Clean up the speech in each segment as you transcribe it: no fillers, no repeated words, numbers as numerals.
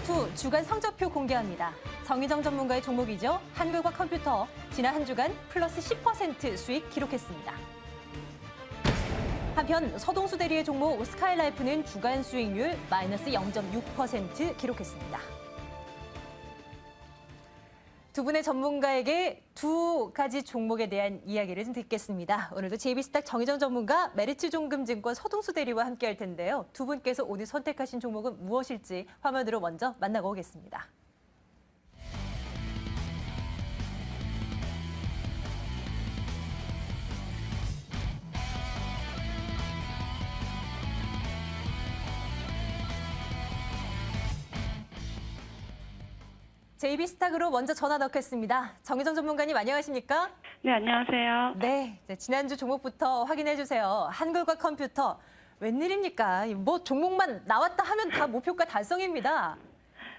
투 주간 성적표 공개합니다. 정의정 전문가의 종목이죠. 한글과 컴퓨터, 지난 한 주간 플러스 10% 수익 기록했습니다. 한편 서동수 대리의 종목 스카이라이프는 주간 수익률 마이너스 0.6% 기록했습니다. 두 분의 전문가에게 두 가지 종목에 대한 이야기를 좀 듣겠습니다. 오늘도 JB스탁 정의정 전문가, 메리츠종금증권 서동수 대리와 함께할 텐데요. 두 분께서 오늘 선택하신 종목은 무엇일지 화면으로 먼저 만나고 오겠습니다. JB스탁으로 먼저 전화 넣겠습니다. 정의정 전문가님 안녕하십니까? 네, 안녕하세요. 네, 지난주 종목부터 확인해 주세요. 한글과 컴퓨터, 웬일입니까? 뭐 종목만 나왔다 하면 다 목표가 달성입니다.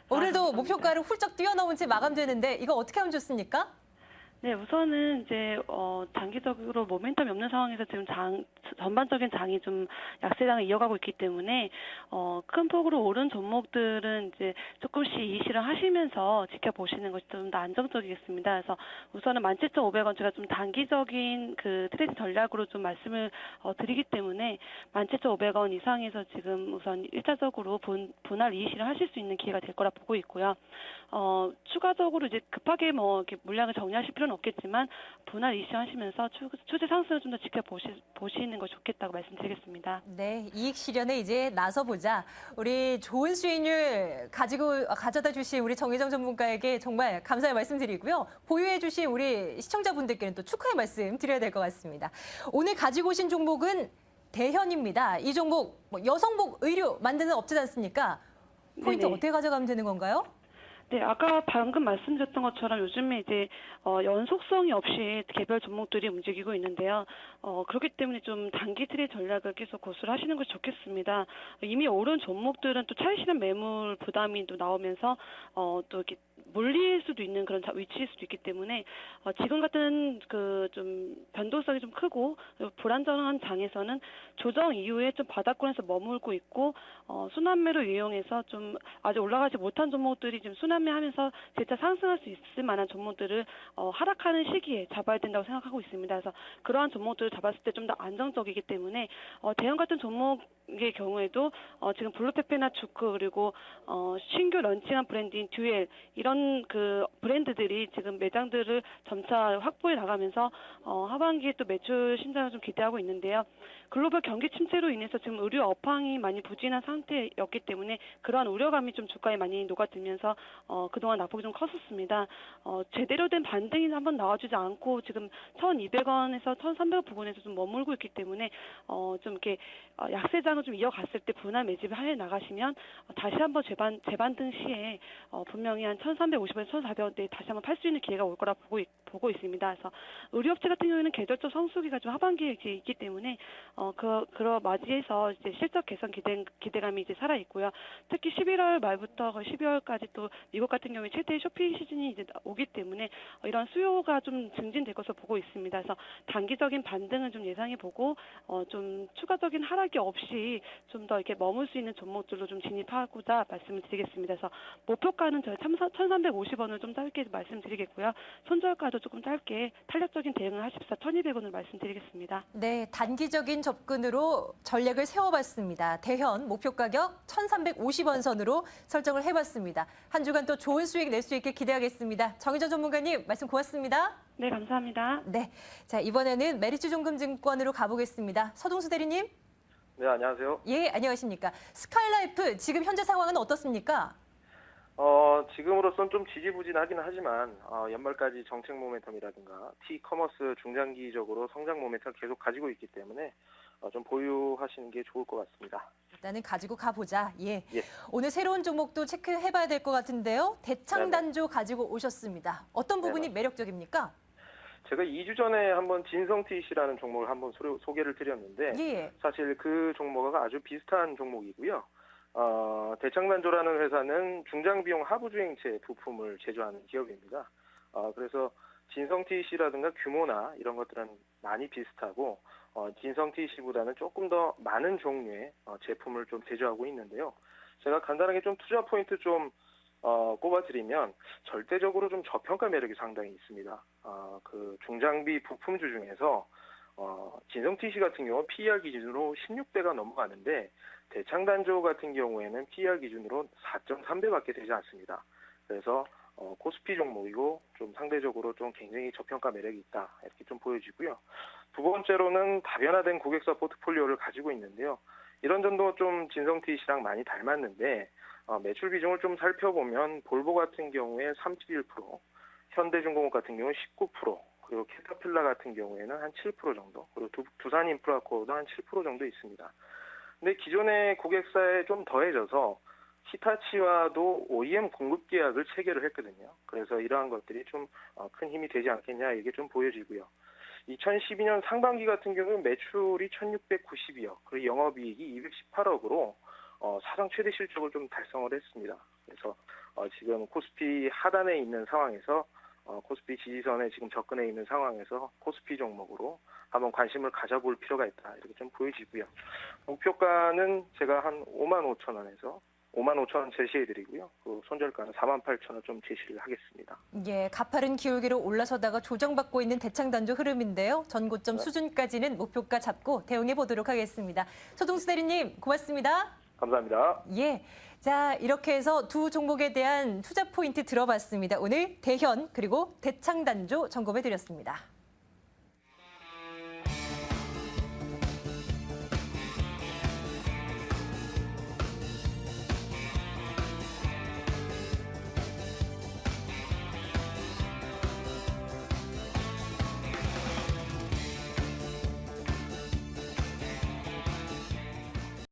오늘도 목표가를 훌쩍 뛰어넘은 채 마감되는데 이거 어떻게 하면 좋습니까? 네, 우선은 이제 장기적으로 모멘텀이 없는 상황에서 지금 전반적인 장이 좀 약세장을 이어가고 있기 때문에 큰 폭으로 오른 종목들은 이제 조금씩 이실을 하시면서 지켜보시는 것이 좀 더 안정적이겠습니다. 그래서 우선은 17,500원 제가 좀 단기적인 그 트레이딩 전략으로 좀 말씀을 드리기 때문에 17,500원 이상에서 지금 우선 1차적으로 분할 이실을 하실 수 있는 기회가 될 거라 보고 있고요. 추가적으로 이제 급하게 뭐 이렇게 물량을 정리하실 필요는 없겠지만 분할 이슈하시면서 추세 상승을 좀 더 지켜보시는 것이 좋겠다고 말씀드리겠습니다. 네, 이익 실현에 이제 나서보자. 우리 좋은 수익률 가져다 주신 우리 정의정 전문가에게 정말 감사의 말씀드리고요. 보유해 주신 우리 시청자분들께는 또 축하의 말씀 드려야 될 것 같습니다. 오늘 가지고 오신 종목은 대현입니다. 이 종목 여성복 의류 만드는 업체지 않습니까? 포인트 네네. 어떻게 가져가면 되는 건가요? 네, 아까 방금 말씀드렸던 것처럼 요즘에 이제 연속성이 없이 개별 종목들이 움직이고 있는데요. 그렇기 때문에 좀 단기 트레이드 전략을 계속 고수를 하시는 것이 좋겠습니다. 이미 오른 종목들은 또 차익 실현 매물 부담이 또 나오면서 또 이렇게 몰릴 수도 있는 그런 위치일 수도 있기 때문에 지금 같은 그 좀 변동성이 좀 크고 불안정한 장에서는 조정 이후에 좀 바닥권에서 머물고 있고 순환매로 이용해서 좀 아직 올라가지 못한 종목들이 지금 순환매하면서 재차 상승할 수 있을 만한 종목들을 하락하는 시기에 잡아야 된다고 생각하고 있습니다. 그래서 그러한 종목들을 잡았을 때 좀 더 안정적이기 때문에 대형 같은 종목의 경우에도 지금 블루페페나 주크 그리고 신규 런칭한 브랜드인 듀엘 이런 그 브랜드들이 지금 매장들을 점차 확보해 나가면서 하반기에 또 매출 신장을 좀 기대하고 있는데요. 글로벌 경기 침체로 인해서 지금 의류 업황이 많이 부진한 상태였기 때문에 그러한 우려감이 좀 주가에 많이 녹아들면서 그동안 낙폭이 좀 컸었습니다. 제대로 된 반등이 한번 나와주지 않고 지금 1,200원에서 1,300원 부근에서 좀 머물고 있기 때문에 좀 이렇게 약세장을 좀 이어갔을 때 분할 매집을 해 나가시면 다시 한번 재반등 시에 분명히 한 1,350원에서 1,400원대에 다시 한번 팔 수 있는 기회가 올 거라 보고 있습니다. 그래서 의류업체 같은 경우에는 계절적 성수기가 좀 하반기에 이제 있기 때문에 그러 맞이해서 이제 실적 개선 기대감이 이제 살아 있고요. 특히 11월 말부터 12월까지 또 미국 같은 경우에 최대의 쇼핑 시즌이 이제 오기 때문에 이런 수요가 좀 증진될 것으로 보고 있습니다. 그래서 단기적인 반등을 좀 예상해 보고 좀 추가적인 하락이 없이 좀 더 이렇게 머물 수 있는 종목들로 좀 진입하고자 말씀을 드리겠습니다. 그래서 목표가는 저희 1,350원을 좀 짧게 말씀드리겠고요. 손절가도 조금 짧게 탄력적인 대응을 하십사 1,200원을 말씀드리겠습니다. 네, 단기적인 접근으로 전략을 세워봤습니다. 대현 목표 가격 1,350원 선으로 설정을 해봤습니다. 한 주간 또 좋은 수익 낼 수 있게 기대하겠습니다. 정의정 전문가님 말씀 고맙습니다. 네, 감사합니다. 네, 자 이번에는 메리츠종금증권으로 가보겠습니다. 서동수 대리님. 네, 안녕하세요. 예, 안녕하십니까. 스카이라이프 지금 현재 상황은 어떻습니까? 지금으로선 좀 지지부진하긴 하지만 연말까지 정책 모멘텀이라든가 T커머스 중장기적으로 성장 모멘텀을 계속 가지고 있기 때문에 좀 보유하시는 게 좋을 것 같습니다. 일단은 가지고 가보자. 예. 예. 오늘 새로운 종목도 체크해봐야 될 것 같은데요. 대창단조 네네. 가지고 오셨습니다. 어떤 부분이 네네. 매력적입니까? 제가 2주 전에 한번 진성TC라는 종목을 한번 소개를 드렸는데 예. 사실 그 종목과 아주 비슷한 종목이고요. 대창단조라는 회사는 중장비용 하부주행체 부품을 제조하는 기업입니다. 그래서 진성TC라든가 규모나 이런 것들은 많이 비슷하고 진성TC보다는 조금 더 많은 종류의 제품을 좀 제조하고 있는데요. 제가 간단하게 좀 투자 포인트 좀 꼽아드리면 절대적으로 좀 저평가 매력이 상당히 있습니다. 그 중장비 부품주 중에서 진성TC 같은 경우 PER 기준으로 16배가 넘어가는데 대창단조 같은 경우에는 PER 기준으로 4.3배밖에 되지 않습니다. 그래서 코스피 종목이고 좀 상대적으로 좀 굉장히 저평가 매력이 있다 이렇게 좀 보여지고요. 두 번째로는 다변화된 고객사 포트폴리오를 가지고 있는데요. 이런 점도 좀 진성TC랑 많이 닮았는데 매출 비중을 좀 살펴보면 볼보 같은 경우에 31%, 현대중공업 같은 경우는 19%, 그리고 캐터필라 같은 경우에는 한 7% 정도, 그리고 두산인프라코어도 한 7% 정도 있습니다. 근데 기존의 고객사에 좀 더해져서 히타치와도 OEM 공급 계약을 체결을 했거든요. 그래서 이러한 것들이 좀 큰 힘이 되지 않겠냐 이게 좀 보여지고요. 2012년 상반기 같은 경우는 매출이 1,692억, 그리고 영업이익이 218억으로 사상 최대 실적을 좀 달성을 했습니다. 그래서 지금 코스피 하단에 있는 상황에서 코스피 지지선에 지금 접근해 있는 상황에서 코스피 종목으로 한번 관심을 가져볼 필요가 있다 이렇게 좀 보여지고요. 목표가는 제가 한 55,000원에서 55,000원 제시해드리고요. 그 손절가는 48,000원 좀 제시를 하겠습니다. 예, 가파른 기울기로 올라서다가 조정받고 있는 대창단조 흐름인데요. 전고점 수준까지는 목표가 잡고 대응해 보도록 하겠습니다. 서동수 대리님 고맙습니다. 감사합니다. 예. 자, 이렇게 해서 두 종목에 대한 투자 포인트 들어봤습니다. 오늘 대현 그리고 대창단조 점검해 드렸습니다.